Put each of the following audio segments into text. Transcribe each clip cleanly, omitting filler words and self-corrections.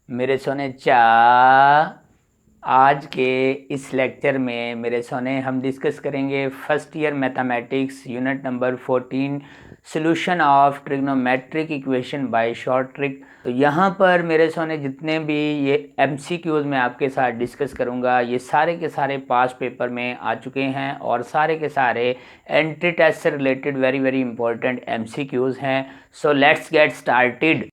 मेरे सोने चा आज के इस लेक्चर में मेरे सोने हम डिस्कस करेंगे first year mathematics unit number 14 solution of trigonometric equation by short trick. तो यहाँ पर मेरे सोने जितने भी ये एमसीक्यूज मैं आपके साथ डिस्कस करूँगा ये सारे के सारे पास पेपर में आ चुके हैं और सारे के सारे एंट्री टेस्ट से related very very important MCQs हैं। So let's get started.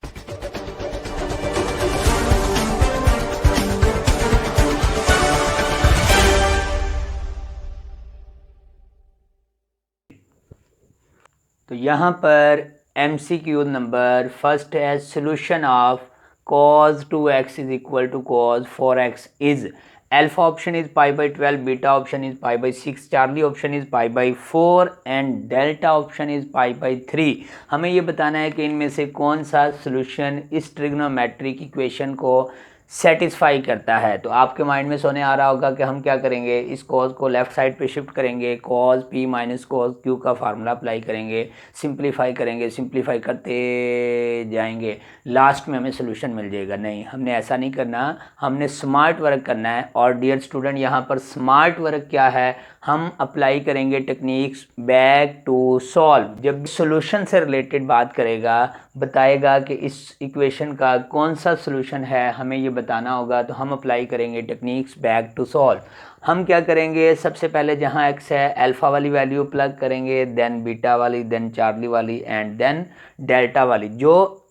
तो यहाँ पर MCQ नंबर फर्स्ट है solution of cos 2x is equal to cos 4x is alpha option is pi by 12, beta option is pi by 6, Charlie option is pi by 4 and delta option is pi by 3। हमें ये बताना है कि इनमें से कौन सा solution इस ट्रिग्नोमेट्रिक इक्वेशन को सेटिस्फाई करता है। तो आपके माइंड में सोने आ रहा होगा कि हम क्या करेंगे, इस कॉज को लेफ्ट साइड पे शिफ्ट करेंगे, cause p minus cos q का फार्मूला अप्लाई करेंगे, सिंप्लीफाई करेंगे, सिंप्लीफाई करते जाएंगे, लास्ट में हमें सोल्यूशन मिल जाएगा। नहीं, हमने ऐसा नहीं करना, हमने स्मार्ट वर्क करना है। और डियर स्टूडेंट यहाँ पर स्मार्ट वर्क क्या है, हम अप्लाई करेंगे टेक्निक्स बैक टू सॉल्व। जब सॉल्यूशन से रिलेटेड बात करेगा, बताएगा कि इस इक्वेशन का कौन सा सॉल्यूशन है, हमें ये बताना होगा, तो हम अप्लाई करेंगे टेक्निक्स बैक टू सॉल्व। हम क्या करेंगे, सबसे पहले जहाँ x है अल्फ़ा वाली वैल्यू प्लग करेंगे, देन बीटा वाली, देन चार्ली वाली एंड देन डेल्टा वाली। जो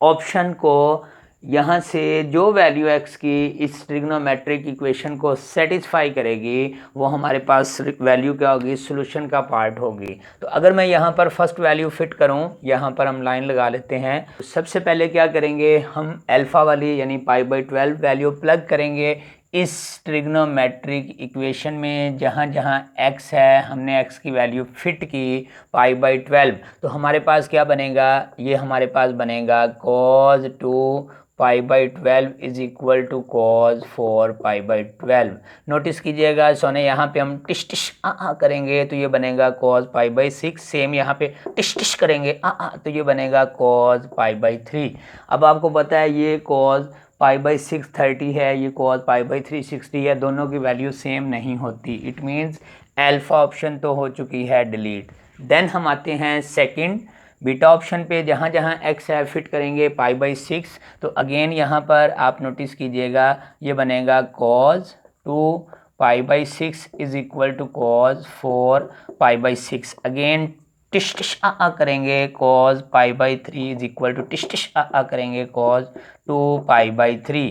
ऑप्शन को यहाँ से जो वैल्यू x की इस ट्रिग्नोमेट्रिक इक्वेशन को सेटिस्फाई करेगी वो हमारे पास वैल्यू क्या होगी, सॉल्यूशन का पार्ट होगी। तो अगर मैं यहाँ पर फर्स्ट वैल्यू फिट करूँ, यहाँ पर हम लाइन लगा लेते हैं। तो सबसे पहले क्या करेंगे, हम अल्फ़ा वाली यानी पाई बाई 12 वैल्यू प्लग करेंगे इस ट्रिग्नोमेट्रिक इक्वेशन में। जहाँ जहाँ x है हमने x की वैल्यू फिट की पाई बाई 12, तो हमारे पास क्या बनेगा, ये हमारे पास बनेगा cos 2 pi by 12 is equal to cos 4 pi by 12। Notice कीजिएगा सोने, यहाँ पे हम टिश टिश आ करेंगे तो ये बनेगा cos पाई बाई 6। सेम यहाँ पे टिश टिश करेंगे तो ये बनेगा cos पाई बाई 3। अब आपको पता है ये cos पाई बाई 6 30 है, ये cos पाई बाई 3 60 है, दोनों की वैल्यू सेम नहीं होती। इट मीन्स अल्फा ऑप्शन तो हो चुकी है डिलीट। देन हम आते हैं सेकंड बीटा ऑप्शन पे, जहाँ जहाँ x है फिट करेंगे पाई बाई 6। तो अगेन यहाँ पर आप नोटिस कीजिएगा ये बनेगा cos 2 pi by 6 is equal to cos 4 pi by 6। Again टिश टिश करेंगे cos pi by 3 is equal to टिश टिश करेंगे cos 2 पाई बाई 3।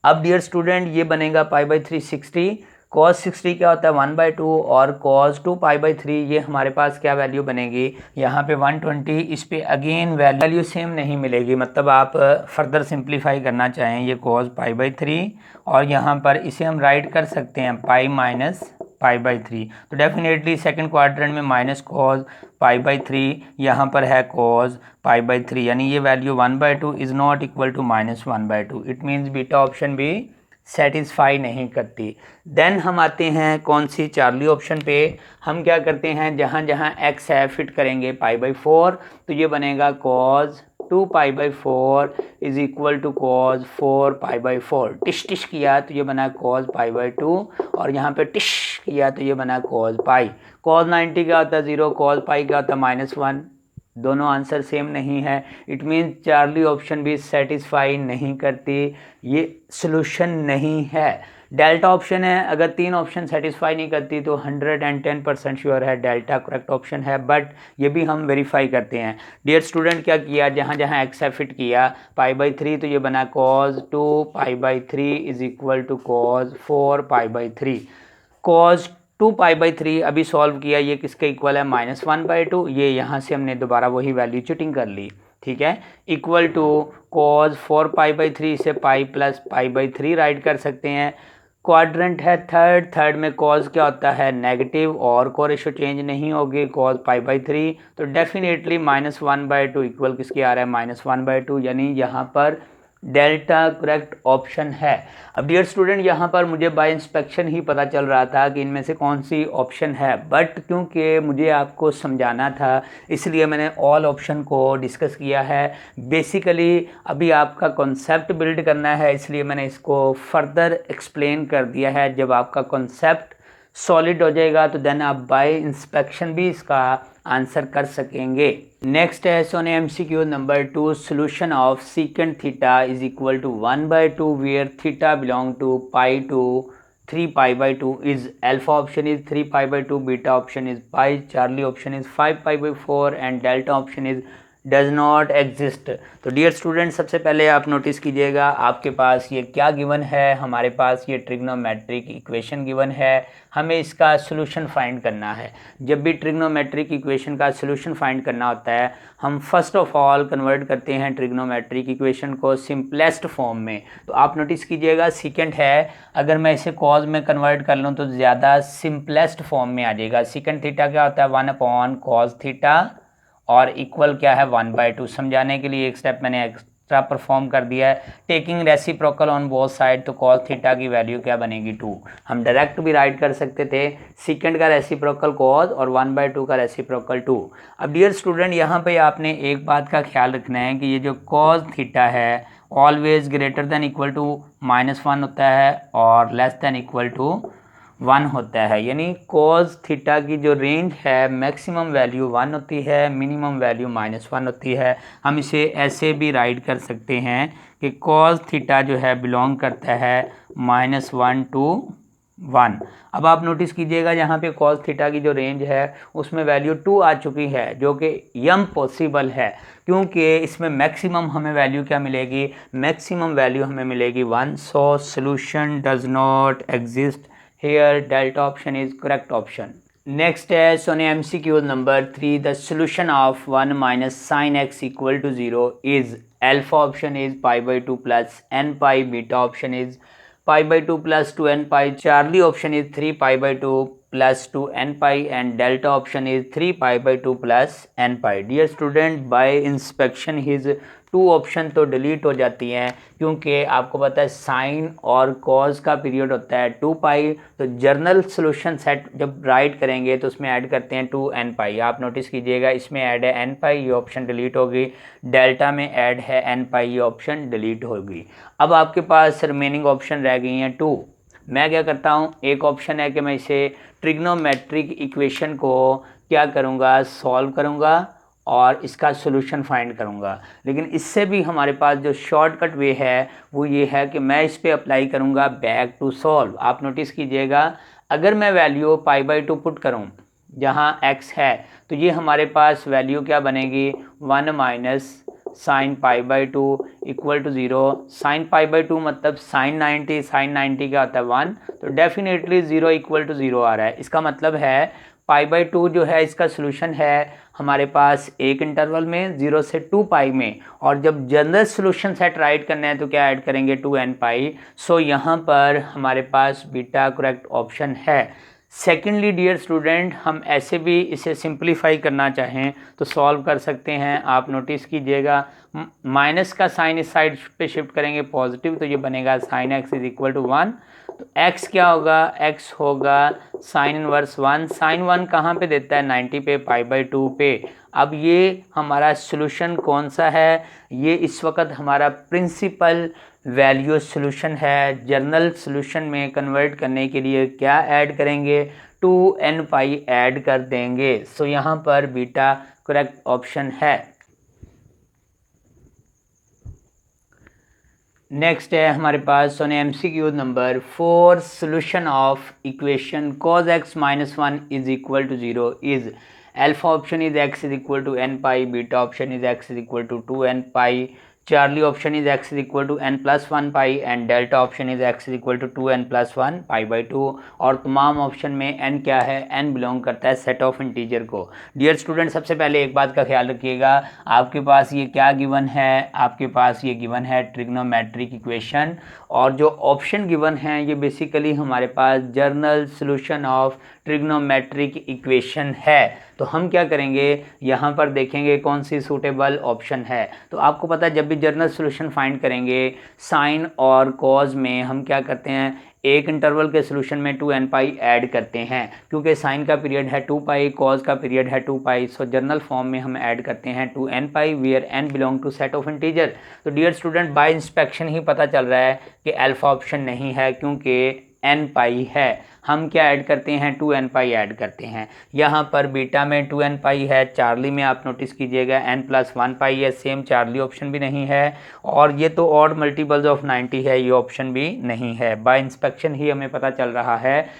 अब डियर स्टूडेंट ये बनेगा पाई बाई 3 60, cos 60 क्या होता है 1/2 और cos 2 पाई बाई 3 ये हमारे पास क्या वैल्यू बनेगी, यहाँ पे 120। इस पे अगेन वैल्यू सेम नहीं मिलेगी, मतलब आप फर्दर सिंप्लीफाई करना चाहें ये cos पाई बाई 3 और यहाँ पर इसे हम राइट कर सकते हैं पाई माइनस पाई बाई 3। तो डेफिनेटली सेकंड क्वाड्रेंट में माइनस cos पाई बाई 3, यहाँ पर है cos पाई बाई 3, यानी ये value 1/2 is not equal to minus 1/2। It means beta option भी सेटिस्फाई नहीं करती। देन हम आते हैं कौन सी, चार्ली ऑप्शन पे। हम क्या करते हैं, जहाँ जहाँ x है फिट करेंगे पाई बाई 4, तो ये बनेगा cos 2 pi by 4 is equal to cos 4 pi by 4। टिश टिश किया तो ये बना cos पाई बाई 2 और यहाँ पे टिश किया तो ये बना cos पाई। cos 90 क्या होता है 0, cos पाई क्या होता है -1, दोनों आंसर सेम नहीं है। इट मीन्स चार्ली ऑप्शन भी सेटिस्फाई नहीं करती, ये सॉल्यूशन नहीं है। डेल्टा ऑप्शन है, अगर तीन ऑप्शन सेटिस्फाई नहीं करती तो 110% श्योर है डेल्टा करेक्ट ऑप्शन है, बट ये भी हम वेरीफाई करते हैं। डियर स्टूडेंट क्या किया, जहाँ जहाँ एक्स है फिट किया पाई बाई 3 तो ये बना cos 2 pi by 3 is equal to cos 4 pi by 3। cos 2 pi by 3 अभी सॉल्व किया, ये किसके इक्वल है -1/2, ये यहाँ से हमने दोबारा वही वैल्यू चिटिंग कर ली, ठीक है। Equal to cos 4 pi by 3 से pi plus pi by 3 write कर सकते हैं। क्वाड्रेंट है थर्ड में cos क्या होता है नेगेटिव और कोरेशो चेंज नहीं होगी cos पाई बाई 3, तो डेफिनेटली -1/2 इक्वल किसके आ रहा है -1/2, यानी यहाँ पर डेल्टा करेक्ट ऑप्शन है। अब डियर स्टूडेंट यहाँ पर मुझे बाय इंस्पेक्शन ही पता चल रहा था कि इनमें से कौन सी ऑप्शन है, बट क्योंकि मुझे आपको समझाना था इसलिए मैंने ऑल ऑप्शन को डिस्कस किया है। बेसिकली अभी आपका कॉन्सेप्ट बिल्ड करना है, इसलिए मैंने इसको फर्दर एक्सप्लेन कर दिया है। जब आपका कॉन्सेप्ट सॉलिड हो जाएगा तो देन आप बाय इंस्पेक्शन भी इसका आंसर कर सकेंगे। नेक्स्ट है सोन MCQ number 2, solution of secant theta is equal to 1/2 where theta belong to pi to 3π/2 is alpha option is 3π/2, beta option is pi, Charlie option is 5π/4 and delta option is does not exist. तो dear student सबसे पहले आप notice कीजिएगा आपके पास ये क्या given है, हमारे पास ये ट्रिग्नोमेट्रिक इक्वेशन गिवन है, हमें इसका सोल्यूशन फाइंड करना है। जब भी ट्रिग्नोमेट्रिक इक्वेशन का सोल्यूशन फाइंड करना होता है हम फर्स्ट ऑफ ऑल कन्वर्ट करते हैं ट्रिग्नोमेट्रिक इक्वेशन को सिंपलेस्ट फॉर्म में। तो आप नोटिस कीजिएगा सीकेंट है, अगर मैं इसे कॉज में कन्वर्ट कर लूँ तो ज़्यादा सिंपलेस्ट फॉर्म में आ जाएगा। सीकेंट थीटा क्या होता है 1/cos थीटा और इक्वल क्या है 1/2। समझाने के लिए एक स्टेप मैंने एक्स्ट्रा परफॉर्म कर दिया है, taking reciprocal on both side, तो cos थीटा की वैल्यू क्या बनेगी 2। हम डायरेक्ट भी राइट कर सकते थे, सीकेंट का रेसिप्रोकल cos और 1/2 का रेसिप्रोकल 2। अब डियर स्टूडेंट यहाँ पे आपने एक बात का ख्याल रखना है कि ये जो cos थीटा है always greater than equal to -1 होता है और लेस देन इक्वल टू 1 होता है, यानी cos थीटा की जो रेंज है मैक्सिमम वैल्यू 1 होती है, मिनिमम वैल्यू -1 होती है। हम इसे ऐसे भी राइट कर सकते हैं कि cos थीटा जो है बिलोंग करता है -1 to 1। अब आप नोटिस कीजिएगा यहाँ पे cos थीटा की जो रेंज है उसमें वैल्यू 2 आ चुकी है, जो कि यम पॉसिबल है क्योंकि इसमें मैक्सिमम हमें वैल्यू क्या मिलेगी, मैक्सिमम वैल्यू हमें मिलेगी 1। So solution does not exist here, delta option is correct option. Next is on MCQ number 3, the solution of 1 minus sin x equal to 0 is alpha option is π/2 plus n pi, beta option is π/2 plus 2n pi, Charlie option is 3π/2 plus 2n pi and delta option is 3π/2 plus n pi. Dear student, by inspection his 2 option तो delete हो जाती हैं क्योंकि आपको पता है sign और cause का पीरियड होता है 2π। तो जर्नल सोल्यूशन सेट जब राइट करेंगे तो उसमें ऐड करते हैं 2n π। आप नोटिस कीजिएगा इसमें ऐड है n π, ये ऑप्शन डिलीट होगी, डेल्टा में ऐड है n π, ये ऑप्शन डिलीट होगी। अब आपके पास रिमेनिंग ऑप्शन रह गई हैं 2। मैं क्या करता हूँ, एक ऑप्शन है कि मैं इसे ट्रिग्नोमेट्रिक इक्वेशन को क्या करूँगा, सॉल्व करूँगा और इसका सोल्यूशन फाइंड करूँगा। लेकिन इससे भी हमारे पास जो शॉर्टकट वे है वो ये है कि मैं इस पे अप्लाई करूँगा बैक टू सॉल्व। आप नोटिस कीजिएगा अगर मैं वैल्यू π/2 पुट करूँ जहाँ x है तो ये हमारे पास वैल्यू क्या बनेगी 1 minus sine π/2 equal to 0। Sine π/2 मतलब साइन 90, साइन 90 क्या होता है 1, तो डेफिनेटली 0 इक्वल टू 0 आ रहा है। इसका मतलब है π/2 जो है इसका सोल्यूशन है हमारे पास एक इंटरवल में 0 से 2π में, और जब जनरल सोल्यूशन सेट राइट करना है तो क्या ऐड करेंगे 2n π। सो यहाँ पर हमारे पास बीटा करेक्ट ऑप्शन है। सेकेंडली डियर स्टूडेंट, हम ऐसे भी इसे सिंप्लीफाई करना चाहें तो सॉल्व कर सकते हैं। आप नोटिस कीजिएगा माइनस का साइन इस साइड पे शिफ्ट करेंगे पॉजिटिव, तो ये बनेगा sine x is equal to 1। तो x क्या होगा, x होगा साइन इनवर्स 1। साइन 1 कहाँ पे देता है 90 पे, π/2 पे। अब ये हमारा सोल्यूशन कौन सा है, ये इस वक्त हमारा प्रिंसिपल वैल्यू सोल्यूशन है। जर्नल सोल्यूशन में कन्वर्ट करने के लिए क्या ऐड करेंगे 2n π ऐड कर देंगे। सो यहाँ पर बीटा करेक्ट ऑप्शन है। नेक्स्ट है हमारे pass on MCQ number 4, solution of equation cos x - 1 is equal to 0 is alpha option is x is equal to n π, beta option is x is equal to 2n π, Charlie option is x is equal to n+1 π and delta option is x is equal to 2n+1 π/2। और तमाम option में n क्या है, n belong करता है set of integer को। Dear student, सबसे पहले एक बात का ख्याल रखिएगा, आपके पास ये क्या गिवन है, आपके पास ये गिवन है ट्रिग्नोमेट्रिक इक्वेशन, और जो ऑप्शन गिवन हैं ये बेसिकली हमारे पास journal solution of trigonometric equation है। तो हम क्या करेंगे, यहाँ पर देखेंगे कौन सी सूटेबल ऑप्शन है। तो आपको पता है जब भी जनरल सोल्यूशन फाइंड करेंगे साइन और कॉज में हम क्या करते हैं, एक इंटरवल के सोल्यूशन में 2n पाई ऐड करते हैं, क्योंकि साइन का पीरियड है 2 पाई, कॉज का पीरियड है 2 पाई, सो जनरल फॉर्म में हम ऐड करते हैं 2n pi where n belong to set of integer. तो डियर स्टूडेंट बाय इंस्पेक्शन ही पता चल रहा है कि अल्फा ऑप्शन नहीं है, क्योंकि n पाई है। हम क्या ऐड करते हैं, 2n पाई ऐड करते हैं। यहाँ पर बीटा में 2n पाई है, चार्ली में आप नोटिस कीजिएगा n+1 पाई है, सेम चार्ली ऑप्शन भी नहीं है, और ये तो ऑड मल्टीपल्स ऑफ 90 है, ये ऑप्शन भी नहीं है। बाय इंस्पेक्शन ही हमें पता चल रहा है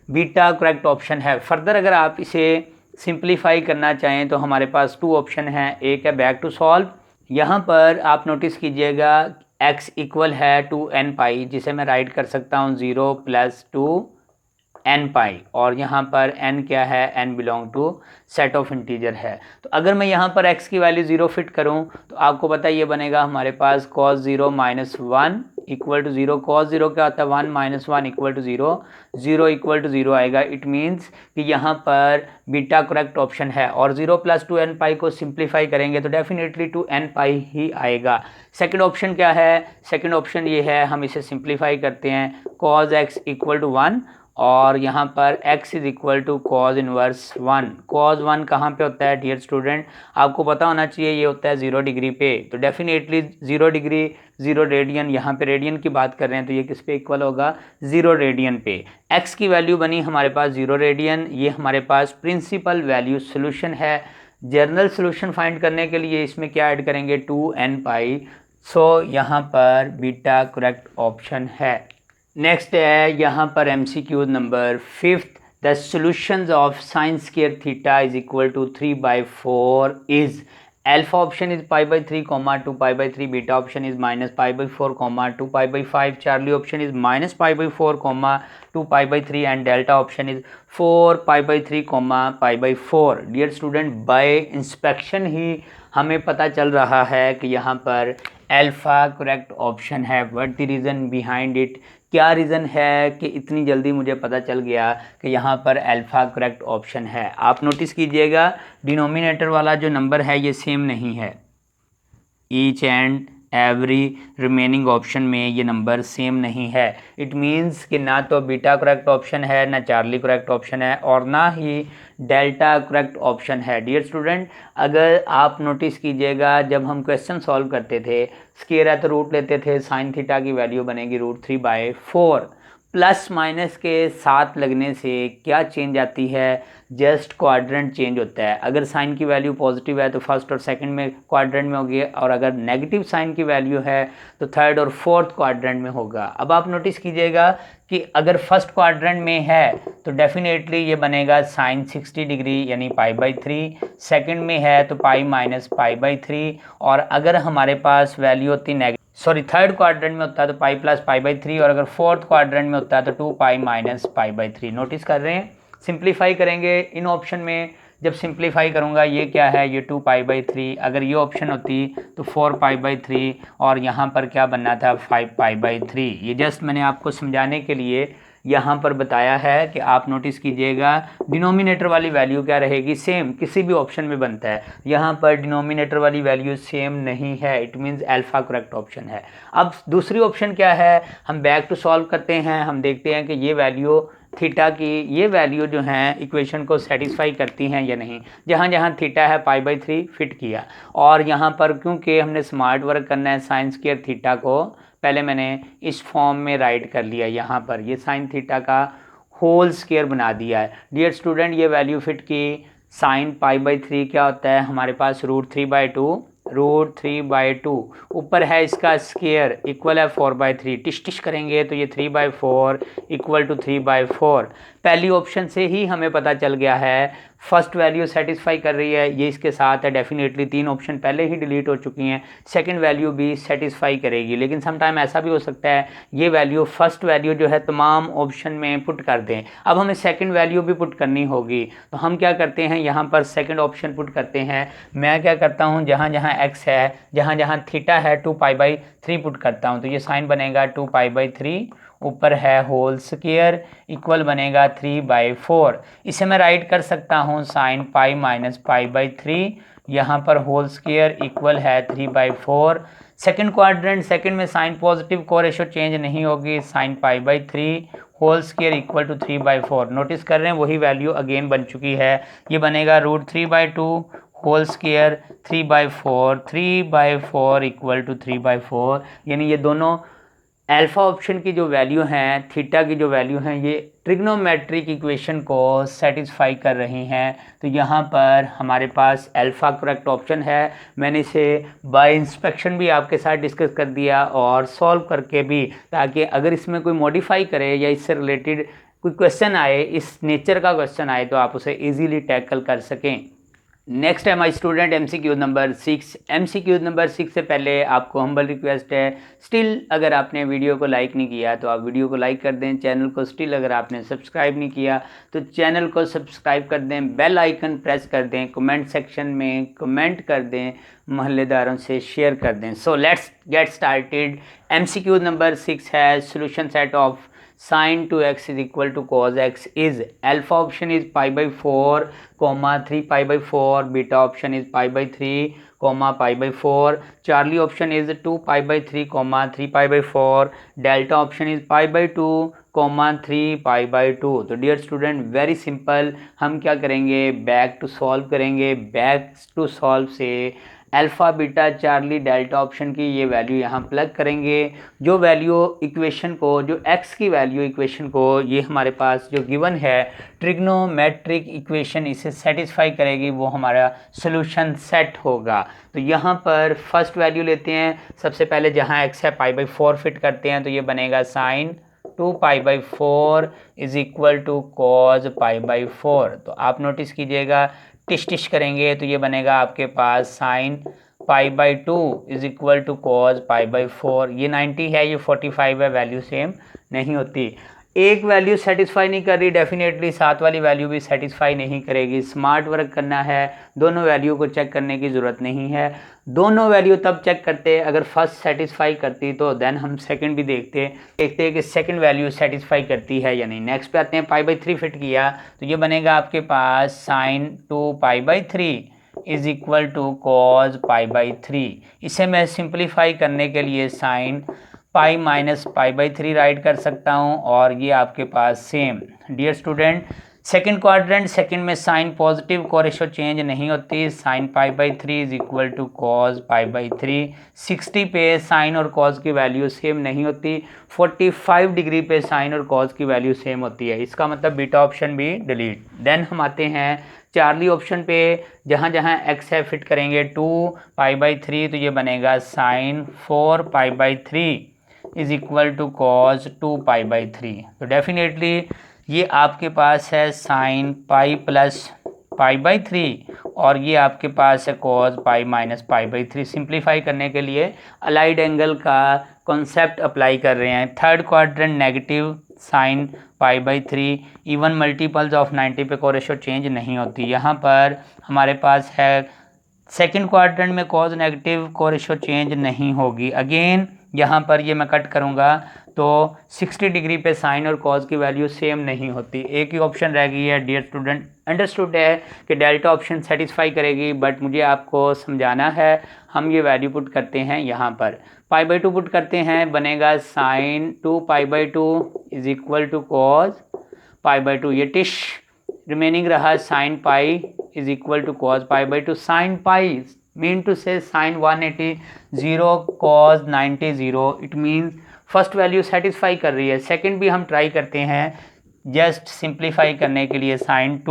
बीटा करेक्ट ऑप्शन है। फर्दर अगर आप इसे सिंप्लीफाई करना चाहें तो हमारे पास 2 ऑप्शन हैं। एक है बैक टू सॉल्व, यहाँ पर आप नोटिस कीजिएगा x इक्वल है 2n पाई, जिसे मैं राइट कर सकता हूँ 0 + 2n पाई, और यहाँ पर n क्या है, n belong to set of integer है। तो अगर मैं यहाँ पर x की वैल्यू 0 फिट करूँ तो आपको पता है ये बनेगा हमारे पास cos 0 - 1 इक्वल टू 0। cos 0 क्या होता है, 1 - 1 इक्वल टू 0, 0 इक्वल टू 0 आएगा। इट मीन्स कि यहाँ पर बीटा करेक्ट ऑप्शन है, और 0 + 2n पाई को सिंप्लीफाई करेंगे तो डेफिनेटली 2n पाई ही आएगा। सेकंड ऑप्शन क्या है, सेकंड ऑप्शन ये है, हम इसे सिंप्लीफाई करते हैं cos x इक्वल टू 1, और यहाँ पर x is equal to cos inverse 1। cos 1 कहाँ पे होता है डियर स्टूडेंट, आपको पता होना चाहिए, ये होता है 0 डिग्री पे। तो डेफिनेटली 0 डिग्री 0 रेडियन, यहाँ पे रेडियन की बात कर रहे हैं तो ये किस पे इक्वल होगा, 0 रेडियन पे। x की वैल्यू बनी हमारे पास 0 रेडियन, ये हमारे पास प्रिंसिपल वैल्यू सोल्यूशन है। जनरल सोल्यूशन फाइंड करने के लिए इसमें क्या ऐड करेंगे, 2n पाई। सो यहाँ पर बीटा करेक्ट ऑप्शन है। नेक्स्ट है यहाँ पर MCQ number 5th, the solutions of sin square थीटा is equal to 3/4 is alpha option is π/3, 2π/3, beta option is -π/4, 2π/5, Charlie option is -π/4, 2π/3 and delta option is 4π/3, π/4। Dear student by inspection ही हमें पता चल रहा है कि यहाँ पर अल्फा करेक्ट ऑप्शन है। What the reason behind it, क्या रीज़न है कि इतनी जल्दी मुझे पता चल गया कि यहाँ पर अल्फा करेक्ट ऑप्शन है। आप नोटिस कीजिएगा डिनोमिनेटर वाला जो नंबर है ये सेम नहीं है, each and every remaining option में ये नंबर सेम नहीं है। इट मीन्स कि ना तो बीटा करेक्ट ऑप्शन है, ना चार्ली करेक्ट ऑप्शन है, और ना ही डेल्टा करेक्ट ऑप्शन है। डियर स्टूडेंट अगर आप नोटिस कीजिएगा जब हम क्वेश्चन सॉल्व करते थे, स्क्वायर है तो रूट लेते थे, साइन थीटा की वैल्यू बनेगी √3/4। प्लस माइनस के साथ लगने से क्या चेंज आती है, जस्ट क्वाड्रेंट चेंज होता है। अगर साइन की वैल्यू पॉजिटिव है तो फर्स्ट और सेकंड में क्वाड्रेंट में होगी, और अगर नेगेटिव साइन की वैल्यू है तो थर्ड और फोर्थ क्वाड्रेंट में होगा। अब आप नोटिस कीजिएगा कि अगर फर्स्ट क्वाड्रेंट में है तो डेफिनेटली ये बनेगा साइन 60 डिग्री यानी π/3, सेकंड में है तो π - π/3, और अगर हमारे पास वैल्यू होती थर्ड क्वाड्रेंट में होता है तो π + π/3, और अगर फोर्थ क्वाड्रेंट में होता है तो 2π - π/3। नोटिस कर रहे हैं, सिंप्लीफाई करेंगे इन ऑप्शन में, जब सिंप्लीफाई करूंगा ये क्या है, ये 2π/3, अगर ये ऑप्शन होती तो 4π/3, और यहाँ पर क्या बनना था 5π/3। ये जस्ट मैंने आपको समझाने के लिए यहाँ पर बताया है कि आप नोटिस कीजिएगा डिनोमिनेटर वाली वैल्यू क्या रहेगी, सेम किसी भी ऑप्शन में बनता है। यहाँ पर डिनोमिनेटर वाली वैल्यू सेम नहीं है, it means alpha correct option है। अब दूसरी ऑप्शन क्या है, हम बैक टू सॉल्व करते हैं, हम देखते हैं कि ये वैल्यू थीटा की ये वैल्यू जो हैं इक्वेशन को सेटिस्फाई करती हैं या नहीं। जहाँ जहाँ थीटा है π/3 फिट किया, और यहाँ पर क्योंकि हमने स्मार्ट वर्क करना है साइन स्क्वायर थीटा को पहले मैंने इस फॉर्म में राइट कर लिया, यहाँ पर ये साइन थीटा का होल स्क्वायर बना दिया है। डियर स्टूडेंट ये वैल्यू फिट की, साइन π/3 क्या होता है हमारे पास √3/2, ऊपर है इसका स्क्वायर इक्वल है 4/3, टिश करेंगे तो ये 3/4 इक्वल टू 3/4। पहली ऑप्शन से ही हमें पता चल गया है फर्स्ट वैल्यू सेटिस्फाई कर रही है, ये इसके साथ है, डेफिनेटली 3 ऑप्शन पहले ही डिलीट हो चुकी हैं, सेकंड वैल्यू भी सेटिस्फाई करेगी। लेकिन समटाइम ऐसा भी हो सकता है ये वैल्यू फर्स्ट वैल्यू जो है तमाम ऑप्शन में पुट कर दें, अब हमें सेकंड वैल्यू भी पुट करनी होगी, तो हम क्या करते हैं यहाँ पर सेकंड ऑप्शन पुट करते हैं। मैं क्या करता हूँ जहाँ जहाँ x है, जहाँ जहाँ थीटा है 2π/3 पुट करता हूँ, तो ये साइन बनेगा 2π/3, ऊपर है होल स्क्वायर इक्वल बनेगा 3/4। इसे मैं राइट कर सकता हूँ साइन π - π/3, यहाँ पर होल स्क्वायर इक्वल है 3/4, सेकंड क्वाड्रेंट, सेकंड में साइन पॉजिटिव, कोरेशो चेंज नहीं होगी, sine pi by 3 whole square equal to 3/4। Notice कर रहे हैं वही वैल्यू अगेन बन चुकी है, ये बनेगा √3/2 होल स्क्वायर 3/4, 3/4 इक्वल टू 3/4, यानी ये दोनों अल्फा ऑप्शन की जो वैल्यू हैं, थीटा की जो वैल्यू हैं, ये ट्रिग्नोमेट्रिक इक्वेशन को सेटिस्फाई कर रही हैं। तो यहाँ पर हमारे पास अल्फा करेक्ट ऑप्शन है। मैंने इसे बाय इंस्पेक्शन भी आपके साथ डिस्कस कर दिया और सॉल्व करके भी, ताकि अगर इसमें कोई मॉडिफाई करे या इससे रिलेटेड कोई क्वेश्चन आए, इस नेचर का क्वेश्चन आए, तो आप उसे ईजीली टैकल कर सकें। नेक्स्ट है my student MCQ number 6। MCQ number 6 से पहले आपको हम्बल रिक्वेस्ट है, स्टिल अगर आपने वीडियो को लाइक नहीं किया तो आप वीडियो को लाइक कर दें, चैनल को स्टिल अगर आपने सब्सक्राइब नहीं किया तो चैनल को सब्सक्राइब कर दें, बेल आइकन प्रेस कर दें, कमेंट सेक्शन में कमेंट कर दें, मोहल्लेदारों से शेयर कर दें। सो let's get started. MCQ number 6 है solution set of sin 2x is equal to cos x is alpha option is π/4, 3π/4, beta option is π/3, π/4, Charlie option is 2π/3, 3π/4, delta option is π/2, 3π/2। तो dear student very simple, हम क्या करेंगे, back to solve करेंगे। Back to solve से alpha beta Charlie delta option की ये value यहाँ plug करेंगे। जो वैल्यू इक्वेशन को, जो x की वैल्यू इक्वेशन को, ये हमारे पास जो गिवन है ट्रिग्नोमेट्रिक इक्वेशन इसे सेटिस्फाई करेगी, वो हमारा सोल्यूशन सेट होगा। तो यहाँ पर फर्स्ट वैल्यू लेते हैं, सबसे पहले जहाँ x है π/4 फिट करते हैं, तो ये बनेगा sine 2π/4 is equal to cos π/4। तो आप नोटिस कीजिएगा, टिश करेंगे तो ये बनेगा आपके पास sine π/2 is equal to cos π/4। ये 90 है, ये 45 है, वैल्यू सेम नहीं होती। एक वैल्यू सेटिस्फाई नहीं कर रही, डेफिनेटली साथ वाली वैल्यू भी सेटिस्फाई नहीं करेगी। स्मार्ट वर्क करना है, दोनों वैल्यू को चेक करने की ज़रूरत नहीं है। दोनों वैल्यू तब चेक करते हैं अगर फर्स्ट सेटिस्फाई करती, तो देन हम सेकंड भी देखते हैं कि सेकंड वैल्यू सेटिस्फाई करती है या नहीं। नेक्स्ट पे आते हैं, π/3 फिट किया तो ये बनेगा आपके पास sine 2π/3 is equal to cos π/3। इसे मैं सिंप्लीफाई करने के लिए साइन पाई माइनस π/3 राइट कर सकता हूँ, और ये आपके पास same. Dear student, second quadrant, second में साइन पॉजिटिव, कोरेशो चेंज नहीं होती, sine π/3 is equal to cos π/3। 60 पे साइन और कॉज की वैल्यू सेम नहीं होती, 45 डिग्री पे साइन और कॉज की वैल्यू सेम होती है, इसका मतलब बीटा ऑप्शन भी डिलीट। देन हम आते हैं चार्ली ऑप्शन पे, जहाँ जहाँ x है फिट करेंगे 2π/3, तो ये बनेगा sine 4π/3 is equal to cos 2π/3। तो डेफिनेटली ये आपके पास है साइन पाई प्लस π/3, और ये आपके पास है कॉज पाई माइनस π/3। सिंप्लीफाई करने के लिए अलाइड एंगल का कॉन्सेप्ट अप्लाई कर रहे हैं। Third quadrant negative, sine π/3, even multiples of 90 पे कोरेशो चेंज नहीं होती। यहाँ पर हमारे पास है सेकंड क्वाड्रेंट में कॉज नेगेटिव, कोरेशो चेंज नहीं होगी। अगेन यहाँ पर ये मैं कट करूँगा तो 60 डिग्री पे साइन और कॉज की वैल्यू सेम नहीं होती, एक ही ऑप्शन रह गई है। डियर स्टूडेंट, अंडरस्टूड है कि डेल्टा ऑप्शन सेटिस्फाई करेगी, बट मुझे आपको समझाना है। हम ये वैल्यू पुट करते हैं, यहाँ पर π/2 पुट करते हैं, बनेगा sine 2π/2 is equal to cos π/2। ये टिश रिमेनिंग रहा, sine pi is equal to cos π/2। Sine pi mean to say sine 180 0 cos 90 0, it means first value satisfy कर रही है। सेकंड भी हम ट्राई करते हैं, जस्ट सिंप्लीफाई करने के लिए साइन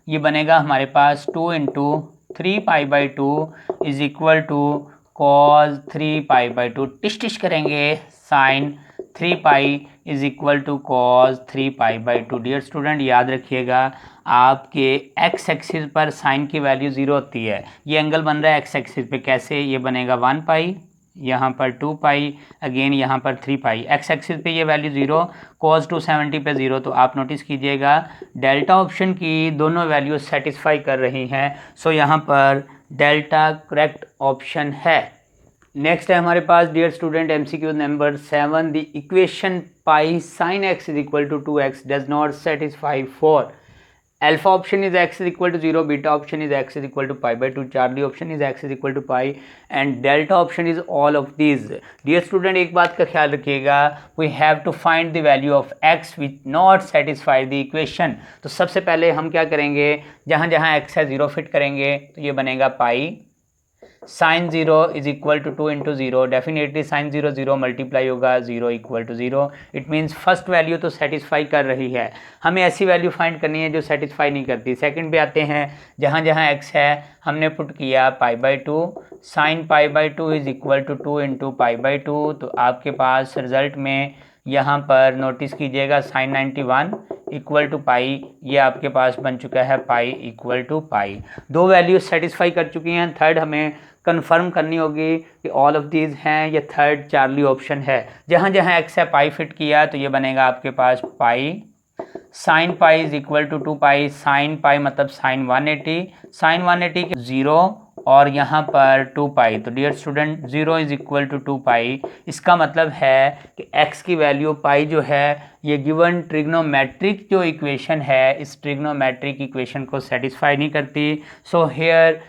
ये बनेगा हमारे पास 2 into 3π/2 is equal to cos 3π/2। टिश करेंगे, sine 3π is equal to cos 3π/2। Dear student, याद रखिएगा आपके x एक्सिस पर साइन की वैल्यू 0 होती है। ये एंगल बन रहा है x एक्सिस पे, कैसे, ये बनेगा 1π, यहाँ पर 2π, अगेन यहाँ पर 3π। x एक्सिस पे ये वैल्यू 0, cos 270 पे 0। तो आप नोटिस कीजिएगा डेल्टा ऑप्शन की दोनों वैल्यू सेटिस्फाई कर रही हैं, सो यहाँ पर डेल्टा करेक्ट ऑप्शन है। नेक्स्ट है हमारे पास dear student MCQ number 7, the equation pi sine x is equal to 2x does not satisfy for Alpha option is x is equal to 0, beta option is x is equal to pi by 2, Charlie option is x is equal to pi, and delta option is all of these. Dear student, एक बात का ख्याल रखिएगा, we have to find the value of x which not satisfy the equation. तो सबसे पहले हम क्या करेंगे, जहाँ जहाँ x है 0 फिट करेंगे, तो ये बनेगा pi sine 0 is equal to 2 into 0, definitely sine 0 0 multiply होगा 0 equal to 0. It means first value तो सेटिस्फाई कर रही है, हमें ऐसी वैल्यू फाइंड करनी है जो सेटिस्फाई नहीं करती. सेकंड पे आते हैं, जहाँ जहाँ x है हमने पुट किया pi by 2, sine pi by 2 is equal to 2 into pi by 2. तो आपके पास रिजल्ट में यहाँ पर नोटिस कीजिएगा साइन 91 इक्वल टू पाई, ये आपके पास बन चुका है पाई इक्वल टू पाई. दो वैल्यूज सेटिस्फाई कर चुकी हैं. थर्ड हमें कंफर्म करनी होगी कि ऑल ऑफ दीज हैं, या थर्ड चार्ली ऑप्शन है. जहाँ जहाँ एक्स है पाई फिट किया, तो ये बनेगा आपके पास pi sine pi is equal to 2 pi, sine pi मतलब साइन 180, साइन 180 के 0 और यहाँ पर 2 पाई. तो dear student 0 is equal to 2 pi, इसका मतलब है कि x की वैल्यू पाई जो है ये गिवन ट्रिग्नोमेट्रिक जो इक्वेशन है, इस ट्रिग्नोमेट्रिक इक्वेशन को सेटिस्फाई नहीं करती. So here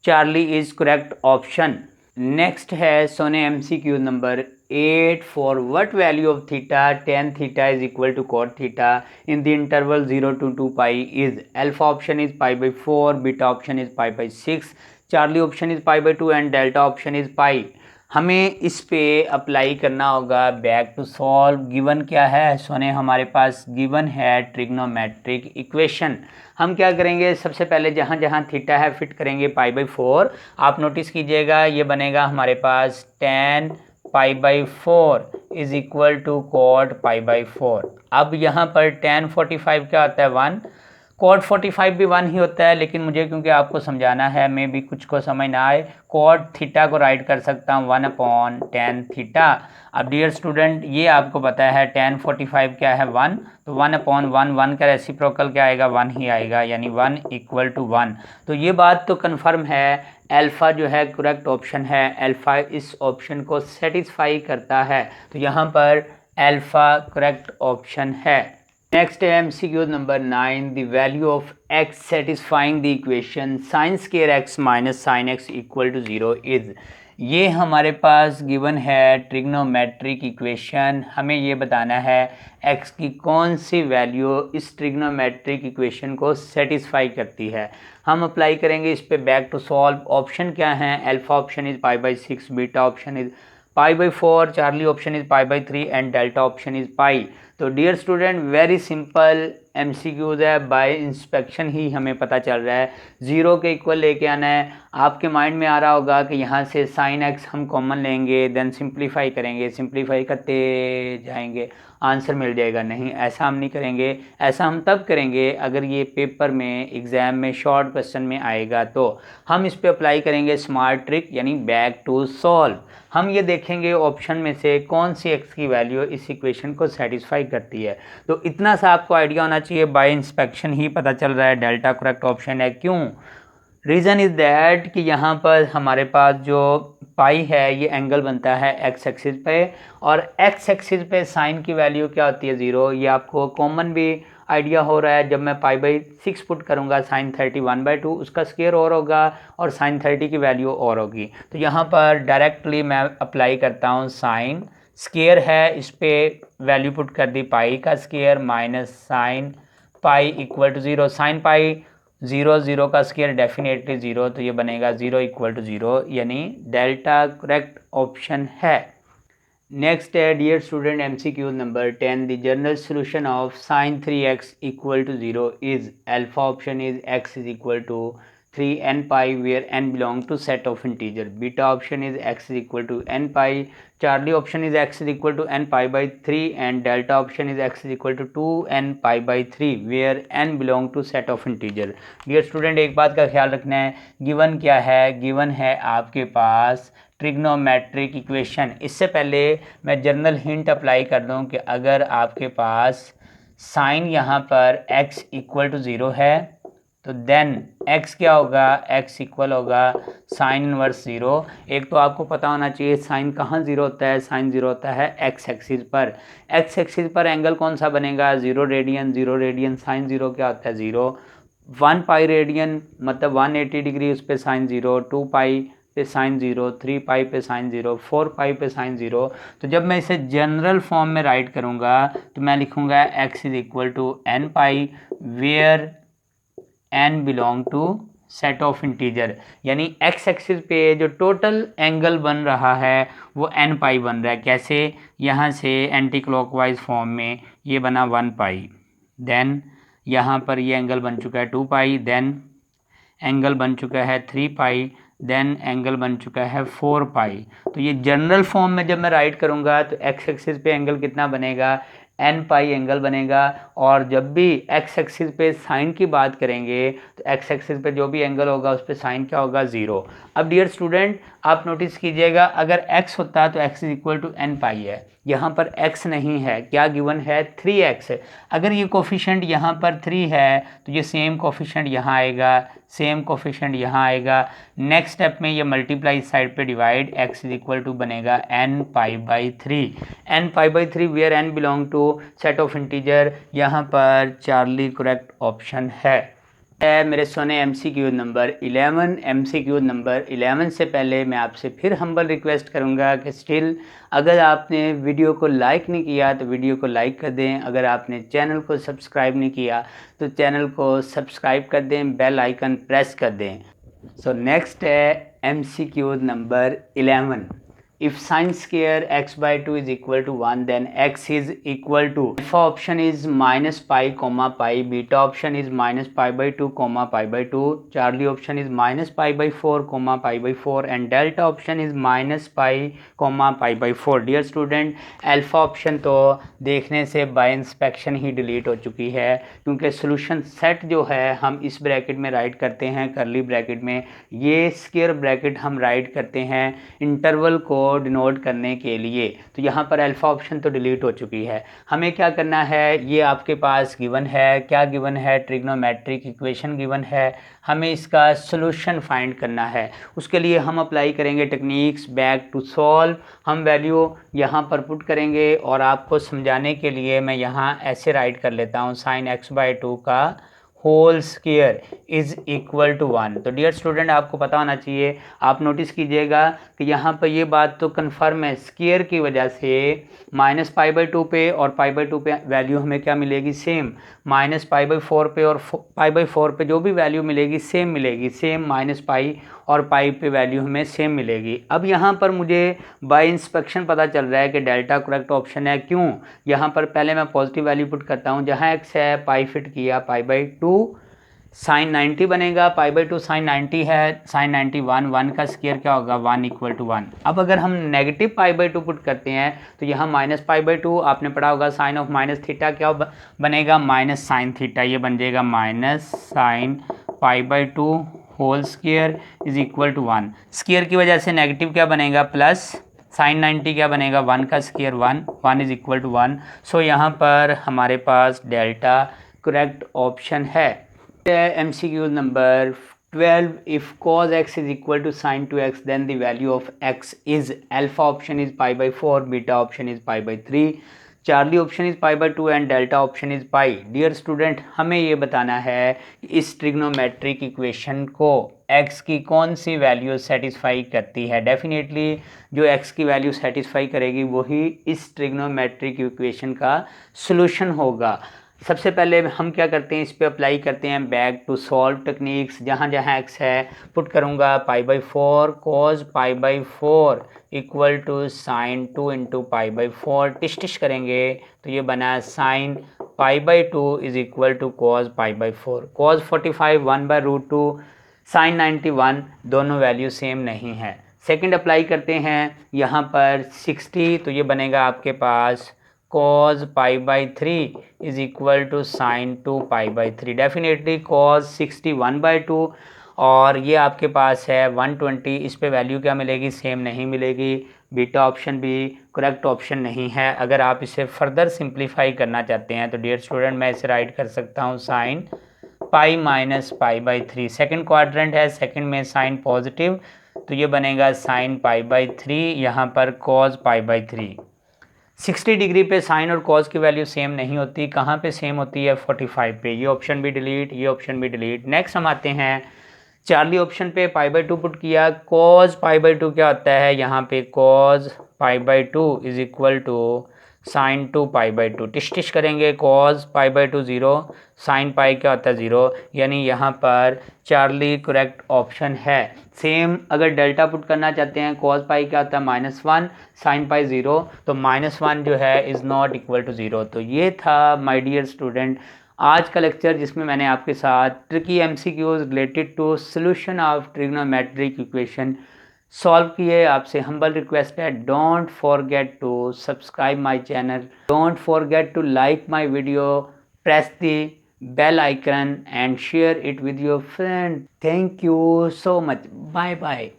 Charlie is correct option. Next है सोने MCQ number 8 for what value of theta tan theta is equal to cot theta in the interval 0 to 2 pi is. Alpha option is pi by 4, beta option is pi by 6, Charlie option is pi by 2 and delta option is pi. हमें इस पे apply करना होगा back to solve. Given क्या है सोने, हमारे पास गिवन है ट्रिग्नोमेट्रिक इक्वेशन. हम क्या करेंगे, सबसे पहले जहाँ जहाँ थीटा है फिट करेंगे पाई बाई 4. आप नोटिस कीजिएगा ये बनेगा हमारे पास tan pi by 4 is equal to cot pi by 4. अब यहाँ पर tan 45 क्या होता है 1, कॉट 45 भी 1 ही होता है, लेकिन मुझे क्योंकि आपको समझाना है, मे भी कुछ को समझ ना आए, कॉट थीटा को राइट कर सकता हूँ 1 अपॉन tan थीटा. अब डियर स्टूडेंट ये आपको पता है tan 45 क्या है 1, तो 1 अपॉन 1 का रेसिप्रोकल क्या आएगा 1 ही आएगा, यानी 1 इक्वल टू 1. तो ये बात तो कन्फर्म है, अल्फ़ा जो है करेक्ट ऑप्शन है, अल्फ़ा इस ऑप्शन को सेटिस्फाई करता है. तो यहाँ पर अल्फ़ा करेक्ट ऑप्शन है. नेक्स्ट है MCQ number 9, the value of x satisfying the equation sine square x minus sine x equal to 0 is. ये हमारे पास गिवन है ट्रिग्नोमेट्रिक इक्वेशन. हमें ये बताना है x की कौन सी वैल्यू इस ट्रिग्नोमेट्रिक इक्वेशन को सेटिस्फाई करती है. हम अप्लाई करेंगे इस पे बैक टू सॉल्व. ऑप्शन क्या हैं, alpha option is pi by 6, beta option is pi by 4, Charlie option is pi by 3 and delta option is pi. तो dear student very simple MCQs है, बाय इंस्पेक्शन ही हमें पता चल रहा है. 0 के इक्वल लेके आना है. आपके माइंड में आ रहा होगा कि यहाँ से साइन x हम कॉमन लेंगे, देन सिंप्लीफाई करेंगे, सिंप्लीफाई करते जाएंगे, आंसर मिल जाएगा. नहीं, ऐसा हम नहीं करेंगे. ऐसा हम तब करेंगे अगर ये पेपर में एग्ज़ाम में शॉर्ट क्वेश्चन में आएगा. तो हम इस पर अप्लाई करेंगे स्मार्ट ट्रिक, यानी बैक टू सॉल्व. हम ये देखेंगे ऑप्शन में से कौन सी x की वैल्यू इस इक्वेशन को सेटिस्फाई करती है. तो इतना सा आपको आइडिया होना चाहिए, बाय इंस्पेक्शन ही पता चल रहा है डेल्टा करेक्ट ऑप्शन है. क्यों? रीज़न इज़ दैट कि यहाँ पर हमारे पास जो पाई है ये एंगल बनता है x एक्सिस पे, और x एक्सिस पे साइन की वैल्यू क्या होती है 0. ये आपको कॉमन भी आइडिया हो रहा है. जब मैं पाई बाई 6 पुट करूँगा साइन 30 1/2, उसका स्क्वायर और होगा और साइन 30 की वैल्यू और होगी. तो यहाँ पर डायरेक्टली मैं अप्लाई करता हूँ साइन स्क्वायर है, इस पर वैल्यू पुट कर दी पाई का square minus sine pi equal to 0. Sine pi 0 0 का स्क्वायर डेफिनेटली 0, तो ये बनेगा 0 इक्वल टू 0, यानी डेल्टा करेक्ट ऑप्शन है. नेक्स्ट है dear student MCQ number 10, the general solution of sine 3x equal to 0 is. Alpha option is x is equal to 3n pi where n belong to set of integer. Beta option is x is equal to n pi, Charlie option is x is equal to n pi by 3 and delta option is x is equal to 2n pi by 3 where n belong to set of integer. Dear student एक बात का ख्याल रखना है, given क्या है, given है आपके पास ट्रिग्नोमेट्रिक इक्वेशन. इससे पहले मैं जनरल हिंट अप्लाई कर दूं कि अगर आपके पास साइन यहाँ पर x इक्वल टू 0 है तो देन x क्या होगा, x इक्वल होगा साइन इनवर्स 0। एक तो आपको पता होना चाहिए साइन कहाँ 0 होता है, साइन 0 होता है x एक्सिस पर। x एक्सिस पर एंगल कौन सा बनेगा, 0 रेडियन। 0 रेडियन साइन 0 क्या होता है 0। 1 पाई रेडियन मतलब 180 डिग्री, उस पर साइन 0। 2 पाई पे साइन 0, 3 पाई पे साइन 0, 4 पाई पे साइन 0। तो जब मैं इसे जनरल फॉर्म में राइट करूँगा तो मैं लिखूँगा x is equal to n pi where n belong to set of integer, यानी x एक्सिस पे जो टोटल एंगल बन रहा है वो n पाई बन रहा है। कैसे, यहाँ से एंटी क्लॉकवाइज फॉर्म में ये बना 1 पाई, देन यहाँ पर ये एंगल बन चुका है 2 पाई, देन एंगल बन चुका है 3 पाई, देन एंगल बन चुका है 4 पाई। तो ये जनरल फॉर्म में जब मैं राइट करूँगा तो x एक्सिस पे एंगल कितना बनेगा, एन पाई एंगल बनेगा। और जब भी x एक्सिस पे साइन की बात करेंगे तो x एक्सिस पे जो भी एंगल होगा उस पर साइन क्या होगा 0। अब डियर स्टूडेंट आप नोटिस कीजिएगा, अगर x होता तो x is equal to n pi है, यहाँ पर x नहीं है, क्या गिवन है 3x। अगर ये कोफिशिएंट यहाँ पर 3 है तो ये सेम कोफिशिएंट यहाँ आएगा, सेम कोफिशिएंट यहाँ आएगा। नेक्स्ट स्टेप में ये मल्टीप्लाई इस साइड पे divide, x is equal to बनेगा n pi by 3। n pi by 3 where n belong to set of integer, यहाँ पर चार्ली करेक्ट ऑप्शन है। मेरे सोने MCQ नंबर 11। MCQ नंबर 11 से पहले मैं आपसे फिर हम्बल रिक्वेस्ट करूंगा कि स्टिल अगर आपने वीडियो को लाइक नहीं किया तो वीडियो को लाइक कर दें, अगर आपने चैनल को सब्सक्राइब नहीं किया तो चैनल को सब्सक्राइब कर दें, बेल आइकन प्रेस कर दें। सो नेक्स्ट है MCQ number 11। If sin square x by 2 is equal to 1, then x is equal to alpha option is minus pi comma pi, beta option is minus pi by 2 comma pi by 2, Charlie option is minus pi by 4 comma pi by 4, and delta option is minus pi comma pi by 4। Dear student, alpha option तो देखने से bye inspection ही delete हो चुकी है, क्योंकि solution set जो है हम इस ब्रैकेट में राइट करते हैं, करली ब्रैकेट में। ये स्क्वायर ब्रैकेट हम राइट करते हैं इंटरवल को डिनोट करने के लिए। तो यहाँ पर अल्फा ऑप्शन तो डिलीट हो चुकी है। हमें क्या करना है, ये आपके पास गिवन है, क्या गिवन है, ट्रिग्नोमेट्रिक इक्वेशन गिवन है, हमें इसका सॉल्यूशन फाइंड करना है। उसके लिए हम अप्लाई करेंगे टेक्निक्स बैक टू सॉल्व। हम वैल्यू यहाँ पर पुट करेंगे और आपको समझाने के लिए मैं यहाँ ऐसे राइट कर लेता हूँ, साइन एक्स बाई 2 का whole square is equal to 1। तो डियर स्टूडेंट आपको पता होना चाहिए, आप नोटिस कीजिएगा कि यहाँ पर ये बात तो कन्फर्म है, स्क्वायर की वजह से माइनस पाई बाई 2 पे और पाई बाई 2 पे वैल्यू हमें क्या मिलेगी, सेम। माइनस पाई बाई 4 पे और पाई बाई 4 पे जो भी वैल्यू मिलेगी सेम मिलेगी, सेम माइनस पाई और पाई पे वैल्यू हमें सेम मिलेगी। अब यहाँ पर मुझे बाय इंस्पेक्शन पता चल रहा है कि डेल्टा करेक्ट ऑप्शन है। क्यों, यहाँ पर पहले मैं पॉजिटिव वैल्यू पुट करता हूँ, जहाँ x है पाई फिट किया, पाई बाई 2 साइन 90 बनेगा, पाई बाई 2 साइन 90 है, साइन 91, 1 का स्क्वायर क्या होगा 1 इक्वल टू 1। अब अगर हम नेगेटिव पाई बाई 2 पुट करते हैं तो यहाँ माइनस पाई बाई 2, आपने पढ़ा होगा साइन ऑफ माइनस थीटा क्या बनेगा, माइनस साइन थीटा, ये बन जाएगा minus sine pi by 2 whole square is equal to 1। Square की वजह से नेगेटिव क्या बनेगा, प्लस साइन 90 क्या बनेगा, 1 का स्क्वायर 1, 1 इज इक्वल टू 1। सो यहाँ पर हमारे पास डेल्टा करेक्ट ऑप्शन है। MCQ number 12, if cos x is equal to sin 2x then the value of x is alpha option is pi by 4, beta option is pi by 3, Charlie option is pi by 2 and delta option is pi. Dear student हमें ये बताना है कि इस trigonometric equation को x की कौन सी वैल्यू सेटिस्फाई करती है। डेफिनेटली जो x की वैल्यू सेटिस्फाई करेगी वही इस ट्रिग्नोमेट्रिक इक्वेशन का सॉल्यूशन होगा। सबसे पहले हम क्या करते हैं, इस पे अप्लाई करते हैं बैक टू सॉल्व टेक्निक्स। जहाँ जहाँ x है पुट करूँगा pi by 4 cos pi by 4 equal to sine 2 into pi by 4, टिश करेंगे तो ये बना sine pi by 2 is equal to cos pi by 4, cos 45 1 by root 2, sine 91, दोनों वैल्यू सेम नहीं है। सेकंड अप्लाई करते हैं यहाँ पर 60, तो ये बनेगा आपके पास cos pi by 3 is equal to sine 2 pi by 3। Definitely cos 60 1 by 2 और ये आपके पास है 120, इस पे वैल्यू क्या मिलेगी, सेम नहीं मिलेगी। बीटा ऑप्शन भी करेक्ट ऑप्शन नहीं है। अगर आप इसे फर्दर सिंप्लीफाई करना चाहते हैं तो डियर स्टूडेंट मैं इसे राइट कर सकता हूँ sine pi minus pi by 3। Second quadrant है, सेकेंड में साइन पॉजिटिव, तो ये बनेगा साइन पाई बाई 3, यहाँ पर कॉज पाई बाई 3। 60 डिग्री पे साइन और कॉज की वैल्यू सेम नहीं होती, कहाँ पे सेम होती है? 45 पे। ये ऑप्शन भी डिलीट, ये ऑप्शन भी डिलीट। नेक्स्ट हम आते हैं चार्ली ऑप्शन पे, पाई बाई 2 पुट किया, कॉज पाई बाई 2 क्या होता है? यहाँ पे cos pi by 2 is equal to sine 2 pi by 2। टिश करेंगे, cos pi by 2 0, sine pi क्या होता है? 0, यानी यहाँ पर चार्ली करेक्ट ऑप्शन है। सेम अगर डेल्टा पुट करना चाहते हैं, कॉज पाई क्या होता है? -1, साइन पाई 0, तो -1 जो है इज़ नॉट इक्वल टू 0। तो ये था माय डियर स्टूडेंट आज का लेक्चर, जिसमें मैंने आपके साथ tricky MCQs related to solution of trigonometric equation solve किए। आपसे हम्बल रिक्वेस्ट है, don't forget to subscribe my channel, don't forget to like my video, press the bell icon and share it with your friend. Thank you so much. Bye bye.